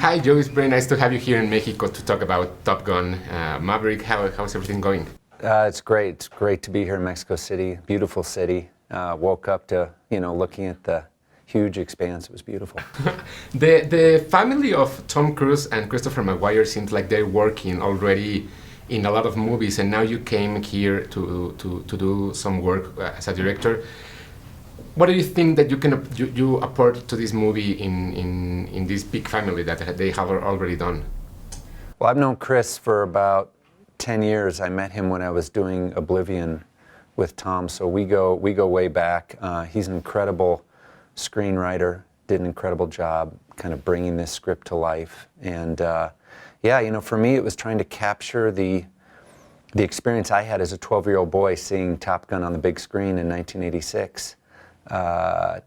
Hi, Joe. It's very nice to have you here in Mexico to talk about Top Gun Maverick. How's everything going? It's great. It's great to be here in Mexico City. Beautiful city. Woke up to, looking at the huge expanse. It was beautiful. The family of Tom Cruise and Christopher McGuire seems like they're working already in a lot of movies, and now you came here to do some work as a director. What do you think that you apport to this movie in this big family that they have already done? Well, I've known Chris for about 10 years. I met him when I was doing Oblivion with Tom, so we go way back. He's an incredible screenwriter, did an incredible job kind of bringing this script to life. And for me it was trying to capture the experience I had as a 12-year-old boy seeing Top Gun on the big screen in 1986.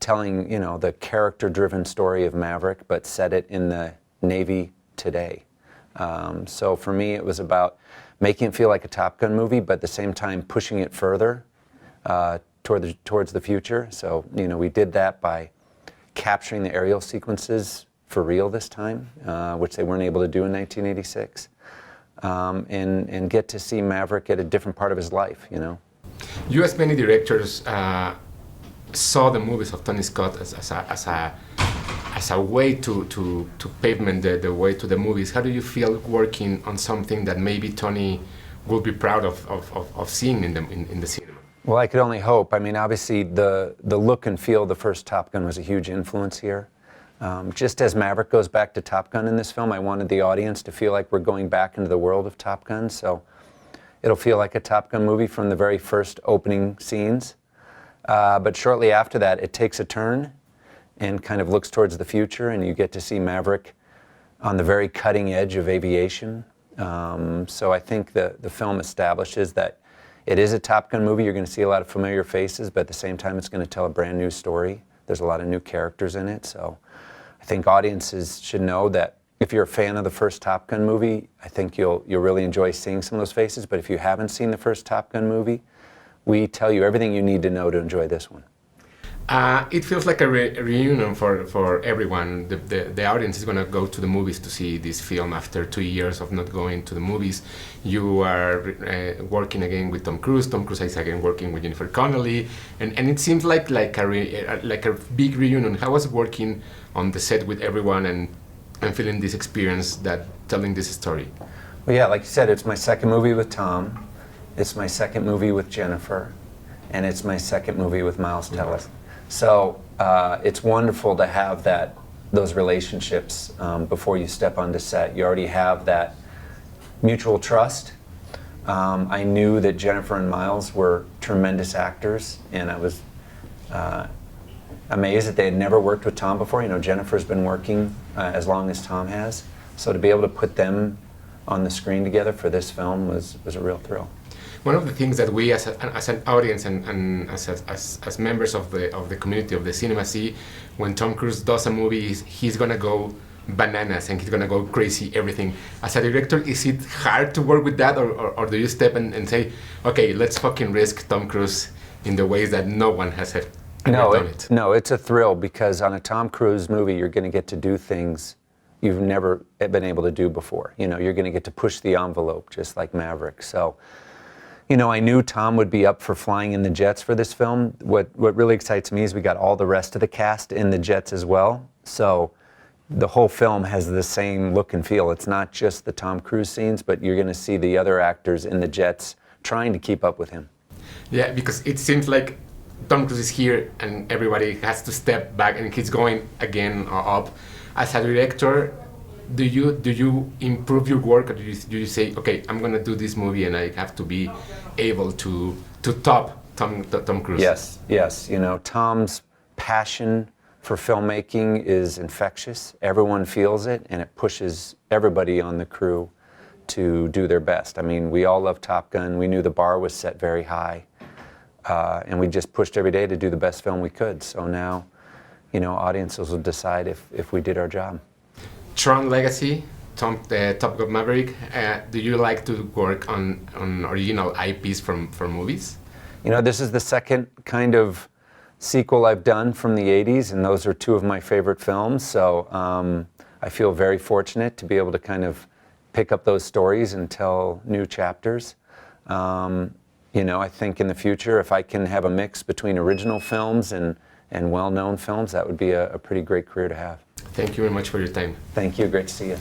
Telling, the character-driven story of Maverick, but set it in the Navy today. So for me, it was about making it feel like a Top Gun movie, but at the same time pushing it further towards the future. So, we did that by capturing the aerial sequences for real this time, which they weren't able to do in 1986, and get to see Maverick at a different part of his life, You, as many directors, saw the movies of Tony Scott as a way to pavement the way to the movies. How do you feel working on something that maybe Tony will be proud of seeing in the cinema? Well, I could only hope. I mean, obviously the look and feel of the first Top Gun was a huge influence here. Just as Maverick goes back to Top Gun in this film, I wanted the audience to feel like we're going back into the world of Top Gun. So it'll feel like a Top Gun movie from the very first opening scenes. But shortly after that, it takes a turn and kind of looks towards the future, and you get to see Maverick on the very cutting edge of aviation. So I think the film establishes that it is a Top Gun movie. You're going to see a lot of familiar faces, but at the same time, it's going to tell a brand new story. There's a lot of new characters in it. So I think audiences should know that if you're a fan of the first Top Gun movie, I think you'll really enjoy seeing some of those faces. But if you haven't seen the first Top Gun movie, we tell you everything you need to know to enjoy this one. It feels like a reunion for everyone. The audience is going to go to the movies to see this film after 2 years of not going to the movies. You are working again with Tom Cruise. Tom Cruise is again working with Jennifer Connelly, and it seems like a big reunion. How was working on the set with everyone and feeling this experience, that telling this story? Well, yeah, like you said, it's my second movie with Tom. It's my second movie with Jennifer, and it's my second movie with Miles Teller. So it's wonderful to have those relationships before you step onto set. You already have that mutual trust. I knew that Jennifer and Miles were tremendous actors, and I was amazed that they had never worked with Tom before. Jennifer's been working as long as Tom has, so to be able to put them on the screen together for this film was a real thrill. One of the things that we as an audience and as members of the community of the cinema see when Tom Cruise does a movie is he's gonna go bananas and he's gonna go crazy everything. As a director, is it hard to work with that, or do you step and say, okay, let's fucking risk Tom Cruise in the ways that no one has ever done it? No, it's a thrill, because on a Tom Cruise movie you're going to get to do things you've never been able to do before. You're going to get to push the envelope just like Maverick. So I knew Tom would be up for flying in the jets for this film. What really excites me is we got all the rest of the cast in the jets as well. So the whole film has the same look and feel. It's not just the Tom Cruise scenes, but you're going to see the other actors in the jets trying to keep up with him. Yeah, because it seems like Tom Cruise is here and everybody has to step back and he's going again up. As a director, do you improve your work, or do you say, okay, I'm gonna do this movie and I have to be able to top Tom Cruise? Yes. Tom's passion for filmmaking is infectious. Everyone feels it, and it pushes everybody on the crew to do their best. I mean, we all love Top Gun. We knew the bar was set very high, and we just pushed every day to do the best film we could. So now, audiences will decide if we did our job. Tron Legacy, Top Gun Maverick. Do you like to work on original IPs from movies? This is the second kind of sequel I've done from the 80s, and those are two of my favorite films. So I feel very fortunate to be able to kind of pick up those stories and tell new chapters. You know, I think in the future, if I can have a mix between original films and well-known films, that would be a pretty great career to have. Thank you very much for your time. Thank you. Great to see you.